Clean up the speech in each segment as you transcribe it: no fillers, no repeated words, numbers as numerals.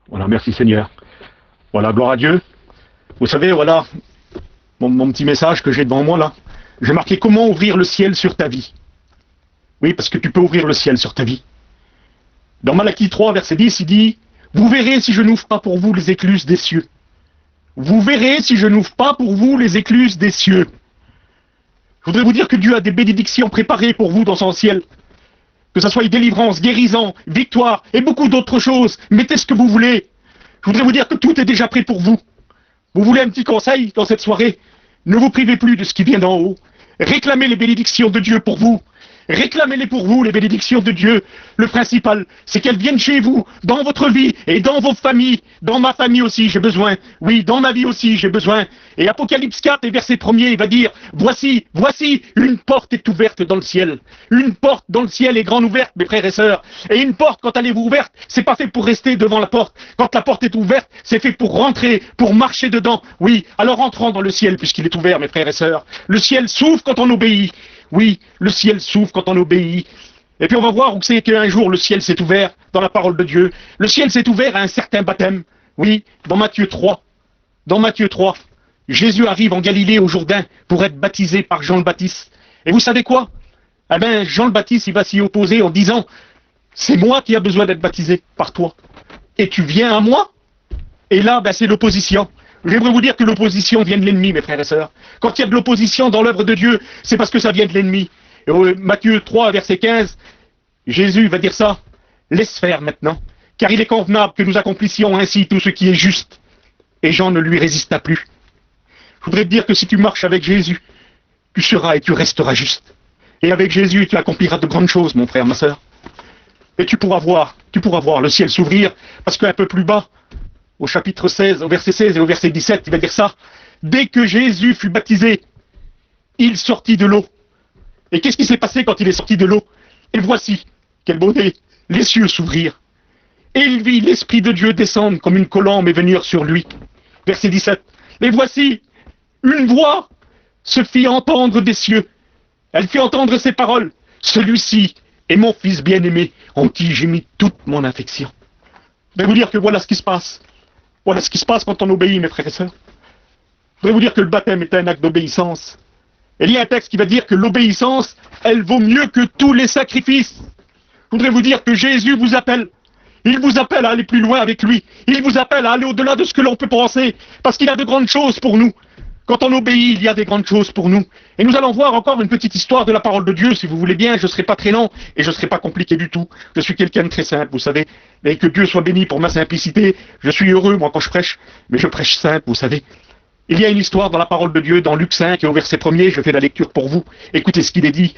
Voilà, merci Seigneur. Voilà, gloire à Dieu. Vous savez, voilà, mon petit message que j'ai devant moi là. J'ai marqué comment ouvrir le ciel sur ta vie. Oui, parce que tu peux ouvrir le ciel sur ta vie. Dans Malachie 3, verset 10, il dit, vous verrez si je n'ouvre pas pour vous les écluses des cieux. Vous verrez si je n'ouvre pas pour vous les écluses des cieux. Je voudrais vous dire que Dieu a des bénédictions préparées pour vous dans son ciel. Que ça soit délivrance, guérison, victoire et beaucoup d'autres choses. Mettez ce que vous voulez. Je voudrais vous dire que tout est déjà prêt pour vous. Vous voulez un petit conseil dans cette soirée? Ne vous privez plus de ce qui vient d'en haut. Réclamez les bénédictions de Dieu pour vous. Réclamez-les pour vous, les bénédictions de Dieu. Le principal, c'est qu'elles viennent chez vous, dans votre vie et dans vos familles. Dans ma famille aussi, j'ai besoin. Oui, dans ma vie aussi, j'ai besoin. Et Apocalypse 4 et verset 1er, il va dire, voici, une porte est ouverte dans le ciel. Une porte dans le ciel est grande ouverte, mes frères et sœurs. Et une porte, quand elle est ouverte, c'est pas fait pour rester devant la porte. Quand la porte est ouverte, c'est fait pour rentrer, pour marcher dedans. Oui, alors entrons dans le ciel puisqu'il est ouvert, mes frères et sœurs. Le ciel s'ouvre quand on obéit. Oui, le ciel s'ouvre quand on obéit. Et puis on va voir où c'est qu'un jour le ciel s'est ouvert dans la parole de Dieu. Le ciel s'est ouvert à un certain baptême. Oui, dans Matthieu 3. Dans Matthieu 3, Jésus arrive en Galilée au Jourdain pour être baptisé par Jean le Baptiste. Et vous savez quoi? Eh bien, Jean le Baptiste, il va s'y opposer en disant, c'est moi qui a besoin d'être baptisé par toi. Et tu viens à moi? Et là, ben, c'est l'opposition. J'aimerais vous dire que l'opposition vient de l'ennemi, mes frères et sœurs. Quand il y a de l'opposition dans l'œuvre de Dieu, c'est parce que ça vient de l'ennemi. Et Matthieu 3, verset 15, Jésus va dire ça. Laisse faire maintenant, car il est convenable que nous accomplissions ainsi tout ce qui est juste. Et Jean ne lui résista plus. Je voudrais te dire que si tu marches avec Jésus, tu seras et tu resteras juste. Et avec Jésus, tu accompliras de grandes choses, mon frère, ma sœur. Et tu pourras voir le ciel s'ouvrir, parce qu'un peu plus bas, au chapitre 16, au verset 16 et au verset 17, il va dire ça. Dès que Jésus fut baptisé, il sortit de l'eau. Et qu'est-ce qui s'est passé quand il est sorti de l'eau? Et voici, quelle beauté, les cieux s'ouvrirent. Et il vit l'Esprit de Dieu descendre comme une colombe et venir sur lui. Verset 17. Et voici, une voix se fit entendre des cieux. Elle fit entendre ces paroles. Celui-ci est mon fils bien-aimé, en qui j'ai mis toute mon affection. Je vais vous dire que voilà ce qui se passe. Voilà ce qui se passe quand on obéit, mes frères et sœurs. Je voudrais vous dire que le baptême est un acte d'obéissance. Et il y a un texte qui va dire que l'obéissance, elle vaut mieux que tous les sacrifices. Je voudrais vous dire que Jésus vous appelle. Il vous appelle à aller plus loin avec lui. Il vous appelle à aller au-delà de ce que l'on peut penser. Parce qu'il a de grandes choses pour nous. Quand on obéit, il y a des grandes choses pour nous. Et nous allons voir encore une petite histoire de la parole de Dieu, si vous voulez bien. Je ne serai pas très long et je ne serai pas compliqué du tout. Je suis quelqu'un de très simple, vous savez. Et que Dieu soit béni pour ma simplicité. Je suis heureux, moi, quand je prêche. Mais je prêche simple, vous savez. Il y a une histoire dans la parole de Dieu, dans Luc 5 et au verset 1er. Je fais la lecture pour vous. Écoutez ce qu'il est dit.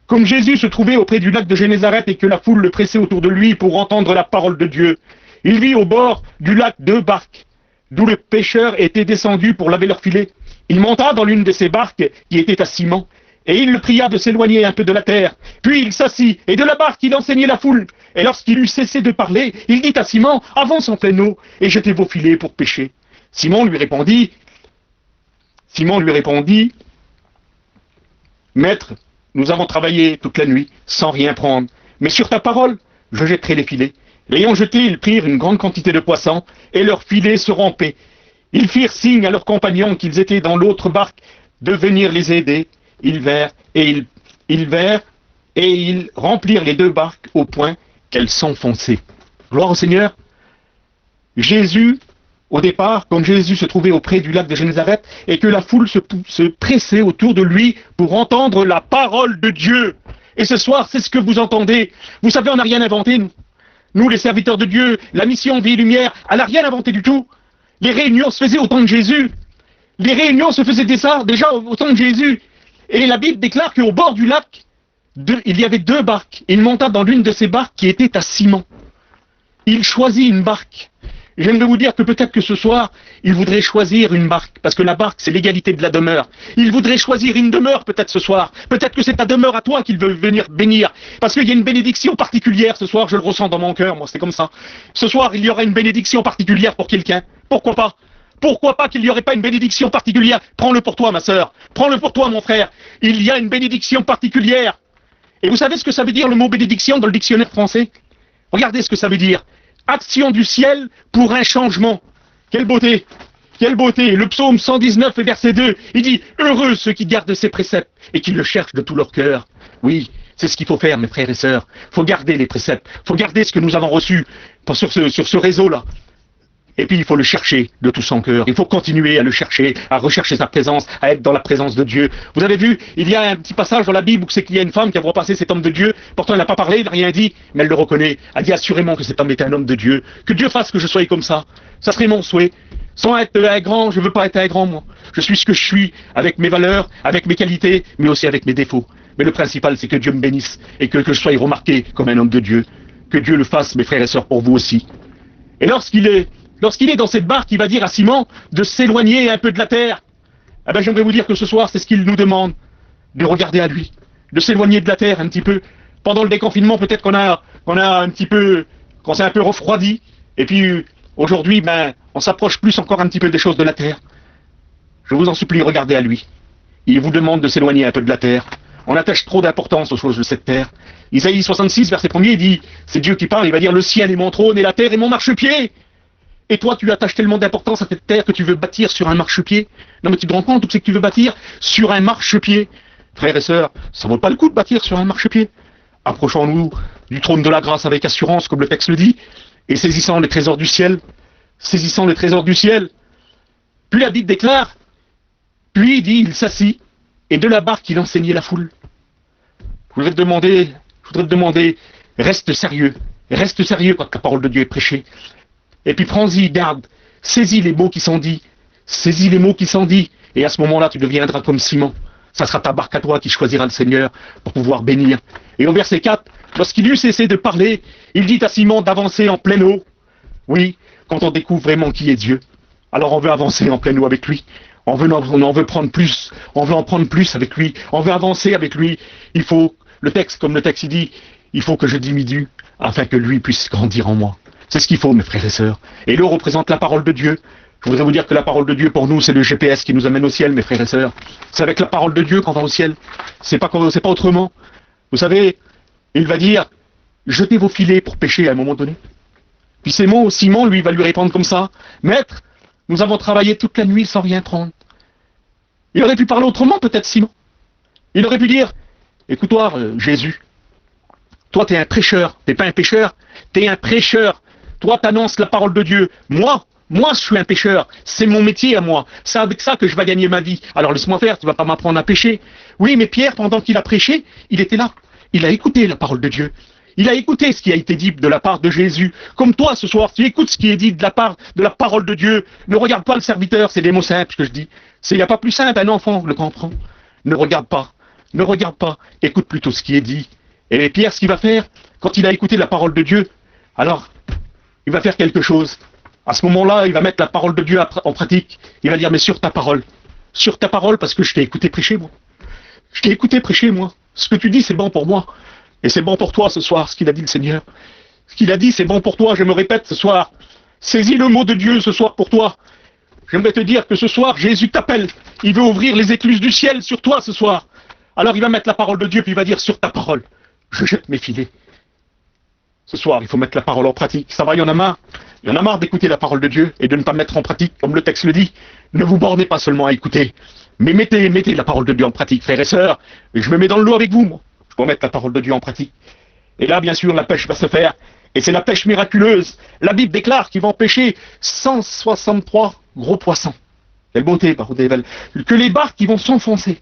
Comme Jésus se trouvait auprès du lac de Génézareth et que la foule le pressait autour de lui pour entendre la parole de Dieu, il vit au bord du lac 2 barques, d'où les pêcheurs étaient descendus pour laver leurs filets. Il monta dans l'une de ces barques qui était à ciment, et il le pria de s'éloigner un peu de la terre. Puis il s'assit, et de la barque il enseignait la foule. Et lorsqu'il eut cessé de parler, il dit à Simon, avance en pleine eau, et jetez vos filets pour pêcher. Simon lui répondit, Maître, nous avons travaillé toute la nuit, sans rien prendre, mais sur ta parole, je jetterai les filets. L'ayant jeté, ils prirent une grande quantité de poissons, et leurs filets se rompaient. Ils firent signe à leurs compagnons qu'ils étaient dans l'autre barque de venir les aider. Ils vinrent et ils remplirent les 2 barques au point qu'elles s'enfonçaient. Gloire au Seigneur. Jésus, au départ, quand Jésus se trouvait auprès du lac de Génézareth et que la foule se pressait autour de lui pour entendre la parole de Dieu. Et ce soir, c'est ce que vous entendez. Vous savez, on n'a rien inventé, nous. Nous, les serviteurs de Dieu, la mission Vie et Lumière, elle n'a rien inventé du tout. Les réunions se faisaient au temps de Jésus. Les réunions se faisaient déjà au temps de Jésus. Et la Bible déclare qu'au bord du lac, il y avait 2 barques. Il monta dans l'une de ces barques qui était à ciment. Il choisit une barque. J'aimerais vous dire que peut-être que ce soir, il voudrait choisir une barque, parce que la barque, c'est l'égalité de la demeure. Il voudrait choisir une demeure peut-être ce soir. Peut-être que c'est ta demeure à toi qu'il veut venir bénir, parce qu'il y a une bénédiction particulière ce soir, je le ressens dans mon cœur, moi c'est comme ça. Ce soir, il y aura une bénédiction particulière pour quelqu'un. Pourquoi pas? Pourquoi pas qu'il n'y aurait pas une bénédiction particulière? Prends-le pour toi, ma sœur. Prends-le pour toi, mon frère. Il y a une bénédiction particulière. Et vous savez ce que ça veut dire le mot bénédiction dans le dictionnaire français? Regardez ce que ça veut dire. Action du ciel pour un changement. Quelle beauté! Quelle beauté! Le psaume 119 et verset 2, il dit « Heureux ceux qui gardent ses préceptes et qui le cherchent de tout leur cœur. » Oui, c'est ce qu'il faut faire, mes frères et sœurs. Il faut garder les préceptes. Il faut garder ce que nous avons reçu sur ce réseau-là. Et puis, il faut le chercher de tout son cœur. Il faut continuer à le chercher, à rechercher sa présence, à être dans la présence de Dieu. Vous avez vu, il y a un petit passage dans la Bible où c'est qu'il y a une femme qui a repassé cet homme de Dieu. Pourtant, elle n'a pas parlé, elle n'a rien dit, mais elle le reconnaît. Elle dit assurément que cet homme est un homme de Dieu. Que Dieu fasse que je sois comme ça. Ça serait mon souhait. Sans être un grand, je veux pas être un grand, moi. Je suis ce que je suis, avec mes valeurs, avec mes qualités, mais aussi avec mes défauts. Mais le principal, c'est que Dieu me bénisse et que je sois remarqué comme un homme de Dieu. Que Dieu le fasse, mes frères et sœurs, pour vous aussi. Et lorsqu'il est dans cette barque, il va dire à Simon de s'éloigner un peu de la terre. Eh ben, j'aimerais vous dire que ce soir, c'est ce qu'il nous demande, de regarder à lui, de s'éloigner de la terre un petit peu. Pendant le déconfinement, peut-être qu'on s'est un peu refroidi. Et puis, aujourd'hui, on s'approche plus encore un petit peu des choses de la terre. Je vous en supplie, regardez à lui. Il vous demande de s'éloigner un peu de la terre. On attache trop d'importance aux choses de cette terre. Isaïe 66, verset 1er, il dit, c'est Dieu qui parle, il va dire, le ciel est mon trône et la terre est mon marchepied. Et toi, tu attaches tellement d'importance à cette terre que tu veux bâtir sur un marchepied. Non, mais tu te rends compte, tout ce que tu veux bâtir sur un marchepied. Frères et sœurs, ça vaut pas le coup de bâtir sur un marchepied. Approchons-nous du trône de la grâce avec assurance, comme le texte le dit, et saisissant les trésors du ciel. Saisissant les trésors du ciel. Puis la Bible déclare, puis il dit, il s'assit, et de la barque, il enseignait la foule. Je voudrais te demander, reste sérieux quand la parole de Dieu est prêchée. Et puis prends-y, garde, saisis les mots qui sont dits, et à ce moment-là, tu deviendras comme Simon. Ça sera ta barque à toi qui choisira le Seigneur pour pouvoir bénir. Et au verset 4, lorsqu'il eut cessé de parler, il dit à Simon d'avancer en pleine eau. Oui, quand on découvre vraiment qui est Dieu, alors on veut avancer en pleine eau avec lui. On veut prendre plus, on veut en prendre plus avec lui, on veut avancer avec lui. Il faut, comme le texte il dit, il faut que je diminue afin que lui puisse grandir en moi. C'est ce qu'il faut, mes frères et sœurs. Et l'eau représente la parole de Dieu. Je voudrais vous dire que la parole de Dieu, pour nous, c'est le GPS qui nous amène au ciel, mes frères et sœurs. C'est avec la parole de Dieu qu'on va au ciel. C'est pas autrement. Vous savez, il va dire, jetez vos filets pour pêcher à un moment donné. Puis ces mots, Simon, lui, va lui répondre comme ça. Maître, nous avons travaillé toute la nuit sans rien prendre. Il aurait pu parler autrement, peut-être, Simon. Il aurait pu dire, écoute-toi, Jésus, toi, t'es un prêcheur, t'es pas un pêcheur, t'es un prêcheur. Toi, t'annonces la parole de Dieu. Moi, je suis un pêcheur. C'est mon métier à moi. C'est avec ça que je vais gagner ma vie. Alors laisse-moi faire, tu vas pas m'apprendre à pêcher. Oui, mais Pierre, pendant qu'il a prêché, il était là. Il a écouté la parole de Dieu. Il a écouté ce qui a été dit de la part de Jésus. Comme toi, ce soir, tu écoutes ce qui est dit de la part de la parole de Dieu. Ne regarde pas le serviteur, c'est des mots simples que je dis. Il n'y a pas plus simple, un enfant le comprend. Ne regarde pas. Écoute plutôt ce qui est dit. Et Pierre, ce qu'il va faire, quand il a écouté la parole de Dieu, alors, il va faire quelque chose. À ce moment-là, il va mettre la parole de Dieu en pratique. Il va dire, mais sur ta parole, parce que je t'ai écouté prêcher, moi. Je t'ai écouté prêcher, moi. Ce que tu dis, c'est bon pour moi. Et c'est bon pour toi ce soir, ce qu'il a dit le Seigneur. Ce qu'il a dit, c'est bon pour toi, je me répète ce soir. Saisis le mot de Dieu ce soir pour toi. J'aimerais te dire que ce soir, Jésus t'appelle. Il veut ouvrir les écluses du ciel sur toi ce soir. Alors il va mettre la parole de Dieu, puis il va dire, sur ta parole, je jette mes filets. Ce soir, il faut mettre la parole en pratique. Ça va, il y en a marre. Il y en a marre d'écouter la parole de Dieu et de ne pas mettre en pratique, comme le texte le dit. Ne vous bornez pas seulement à écouter, mais mettez la parole de Dieu en pratique, frères et sœurs. Et je me mets dans le lot avec vous, moi. Je dois mettre la parole de Dieu en pratique. Et là, bien sûr, la pêche va se faire. Et c'est la pêche miraculeuse. La Bible déclare qu'ils vont pêcher 163 gros poissons. Quelle beauté, par contre, que les barques qui vont s'enfoncer.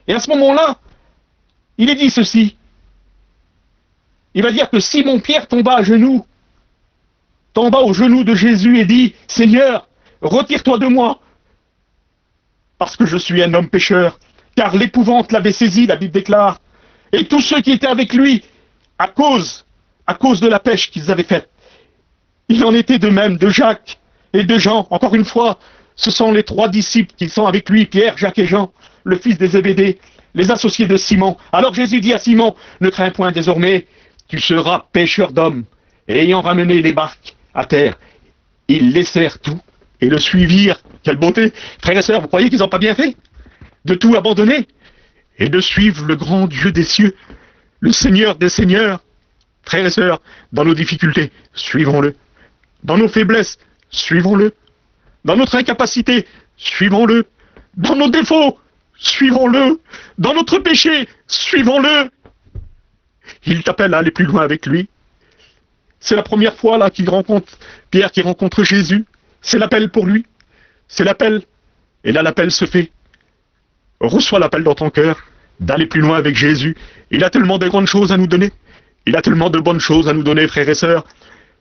Et à ce moment-là, il est dit ceci. Il va dire que Simon-Pierre tomba aux genoux de Jésus et dit, Seigneur, retire-toi de moi, parce que je suis un homme pécheur, car l'épouvante l'avait saisi, la Bible déclare. Et tous ceux qui étaient avec lui, à cause de la pêche qu'ils avaient faite. Il en était de même de Jacques et de Jean. Encore une fois, ce sont les 3 disciples qui sont avec lui, Pierre, Jacques et Jean, le fils des Zébédée, les associés de Simon. Alors Jésus dit à Simon, ne crains point désormais, tu seras pêcheur d'hommes. Et ayant ramené les barques à terre, ils laissèrent tout et le suivirent. Quelle beauté! Frères et sœurs, vous croyez qu'ils n'ont pas bien fait? De tout abandonner et de suivre le grand Dieu des cieux, le Seigneur des seigneurs. Frères et sœurs, dans nos difficultés, suivons-le. Dans nos faiblesses, suivons-le. Dans notre incapacité, suivons-le. Dans nos défauts, suivons-le. Dans notre péché, suivons-le. Il t'appelle à aller plus loin avec lui. C'est la première fois là qu'il rencontre Pierre, qui rencontre Jésus. C'est l'appel pour lui. C'est l'appel. Et là, l'appel se fait. Reçois l'appel dans ton cœur d'aller plus loin avec Jésus. Il a tellement de grandes choses à nous donner. Il a tellement de bonnes choses à nous donner, frères et sœurs.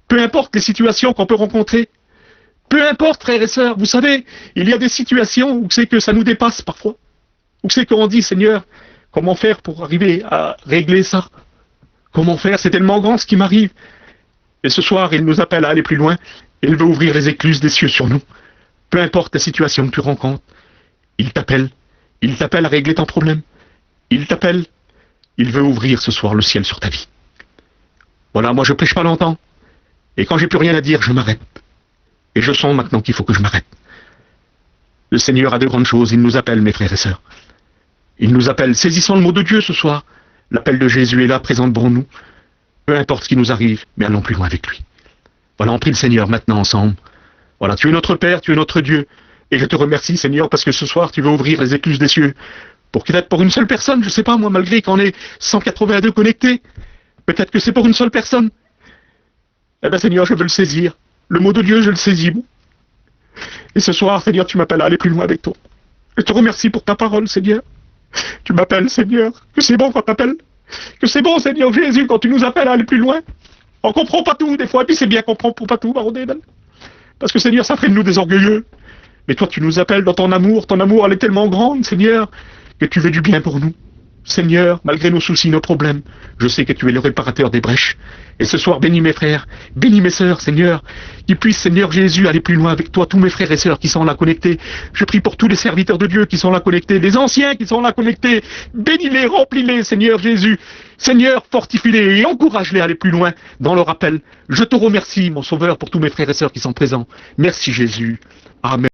Peu importe les situations qu'on peut rencontrer. Peu importe, frères et sœurs. Vous savez, il y a des situations où c'est que ça nous dépasse parfois. Où c'est qu'on dit, Seigneur, comment faire pour arriver à régler ça? Comment faire? C'est tellement grand ce qui m'arrive. Et ce soir, il nous appelle à aller plus loin. Il veut ouvrir les écluses des cieux sur nous. Peu importe la situation que tu rencontres, il t'appelle. Il t'appelle à régler ton problème. Il t'appelle. Il veut ouvrir ce soir le ciel sur ta vie. Voilà, moi je prêche pas longtemps. Et quand j'ai plus rien à dire, je m'arrête. Et je sens maintenant qu'il faut que je m'arrête. Le Seigneur a de grandes choses. Il nous appelle, mes frères et sœurs. Il nous appelle. Saisissons le mot de Dieu ce soir. L'appel de Jésus est là, présent devant nous. Peu importe ce qui nous arrive, mais allons plus loin avec lui. Voilà, on prie le Seigneur maintenant ensemble. Voilà, tu es notre Père, tu es notre Dieu. Et je te remercie, Seigneur, parce que ce soir, tu veux ouvrir les écluses des cieux. Peut-être pour une seule personne, je sais pas, moi, malgré qu'on est 182 connectés. Peut-être que c'est pour une seule personne. Eh bien, Seigneur, je veux le saisir. Le mot de Dieu, je le saisis, moi. Et ce soir, Seigneur, tu m'appelles à aller plus loin avec toi. Je te remercie pour ta parole, Seigneur. Tu m'appelles, Seigneur. Que c'est bon quand t'appelles. Que c'est bon, Seigneur Jésus, quand tu nous appelles à aller plus loin. On comprend pas tout, des fois, et puis c'est bien qu'on comprend pas tout, baronne. Parce que, Seigneur, ça ferait de nous des orgueilleux. Mais toi, tu nous appelles dans ton amour. Ton amour, elle est tellement grande, Seigneur, que tu veux du bien pour nous. Seigneur, malgré nos soucis, nos problèmes, je sais que tu es le réparateur des brèches. Et ce soir, bénis mes frères, bénis mes sœurs, Seigneur, qu'ils puissent, Seigneur Jésus, aller plus loin avec toi, tous mes frères et sœurs qui sont là connectés. Je prie pour tous les serviteurs de Dieu qui sont là connectés, les anciens qui sont là connectés. Bénis-les, remplis-les, Seigneur Jésus. Seigneur, fortifie-les et encourage-les à aller plus loin dans leur appel. Je te remercie, mon Sauveur, pour tous mes frères et sœurs qui sont présents. Merci Jésus. Amen.